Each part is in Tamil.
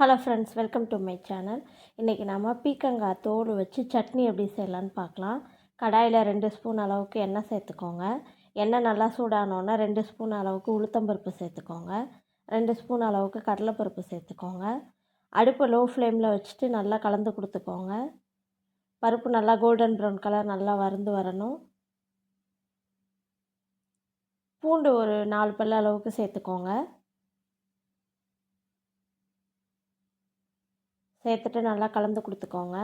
Hello friends, welcome to my channel. இன்றைக்கி நம்ம பீக்கங்காய் தோல் வச்சு சட்னி எப்படி செய்யலான்னு பார்க்கலாம். கடாயில் 2 ஸ்பூன் அளவுக்கு எண்ணெய் சேர்த்துக்கோங்க. எண்ணெய் நல்லா சூடானோன்னா 2 ஸ்பூன் அளவுக்கு உளுத்தம்பருப்பு சேர்த்துக்கோங்க. 2 ஸ்பூன் அளவுக்கு கடலைப்பருப்பு சேர்த்துக்கோங்க. அடுப்பை லோ ஃப்ளேமில் வச்சுட்டு நல்லா கலந்து கொடுத்துக்கோங்க. பருப்பு நல்லா கோல்டன் ப்ரௌன் கலர் நல்லா வறுந்து வரணும். பூண்டு ஒரு 4 பல் அளவுக்கு சேர்த்துக்கோங்க. சேர்த்துட்டு நல்லா கலந்து கொடுத்துக்கோங்க.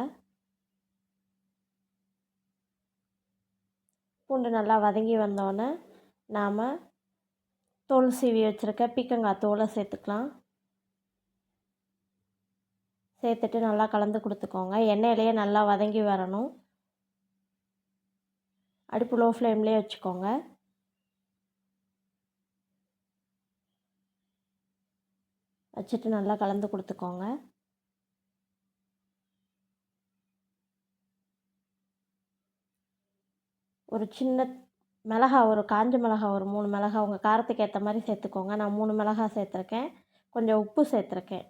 பூண்டு நல்லா வதங்கி வந்தோடனே நாம் தோல் சீவி வச்சுருக்க பீக்கங்காய் தோலை சேர்த்துக்கலாம். சேர்த்துட்டு நல்லா கலந்து கொடுத்துக்கோங்க. எண்ணெயிலேயே நல்லா வதங்கி வரணும். அடுப்பு லோ ஃப்ளேம்லேயே வச்சுக்கோங்க. வச்சுட்டு நல்லா கலந்து கொடுத்துக்கோங்க. ஒரு சின்ன மிளகா, ஒரு காஞ்ச மிளகா ஒரு 3 மிளகா உங்கள் காரத்துக்கு ஏற்ற மாதிரி சேர்த்துக்கோங்க. நான் 3 மிளகா சேர்த்துருக்கேன். கொஞ்சம் உப்பு சேர்த்துருக்கேன்.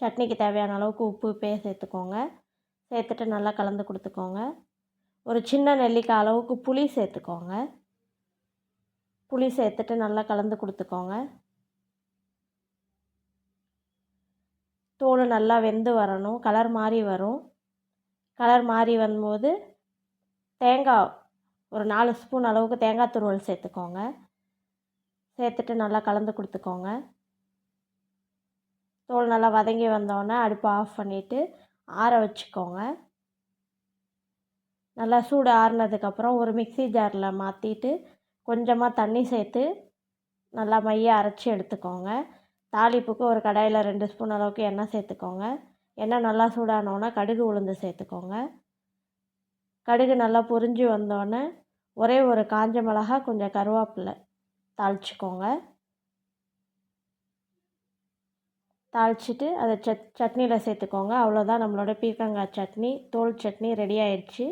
சட்னிக்கு தேவையான அளவுக்கு உப்பு இப்போயே சேர்த்துக்கோங்க. சேர்த்துட்டு நல்லா கலந்து கொடுத்துக்கோங்க. ஒரு சின்ன நெல்லிக்காய் அளவுக்கு புளி சேர்த்துக்கோங்க. புளி சேர்த்துட்டு நல்லா கலந்து கொடுத்துக்கோங்க. தோல் நல்லா வெந்து வரணும். கலர் மாறி வரும். கலர் மாறி வரும்போது தேங்காய் ஒரு 4 ஸ்பூன் அளவுக்கு தேங்காய் துருவல் சேர்த்துக்கோங்க. சேர்த்துட்டு நல்லா கலந்து கொடுத்துக்கோங்க. தோல் நல்லா வதங்கி வந்தோடனே அடுப்பை ஆஃப் பண்ணிவிட்டு ஆற வச்சுக்கோங்க. நல்லா சூடு ஆறுனதுக்கப்புறம் ஒரு மிக்ஸி ஜாரில் மாற்றிட்டு கொஞ்சமாக தண்ணி சேர்த்து நல்லா மைய அரைச்சி எடுத்துக்கோங்க. தாளிப்புக்கு ஒரு கடாயில் 2 ஸ்பூன் அளவுக்கு எண்ணெய் சேர்த்துக்கோங்க. எண்ணெய் நல்லா சூடானோன்னா கடுகு உளுந்து சேர்த்துக்கோங்க. கடுகு நல்லா பொரிஞ்சு வந்தோடனே ஒரே ஒரு காஞ்ச மிளகா, கொஞ்சம் கருவேப்பிலை தாளிச்சிக்கோங்க. தாளிச்சிட்டு அதை சட்னியில் சேர்த்துக்கோங்க. அவ்வளோதான், நம்மளோட பீக்கங்காய் சட்னி, தோல் சட்னி ரெடி ஆயிடுச்சு.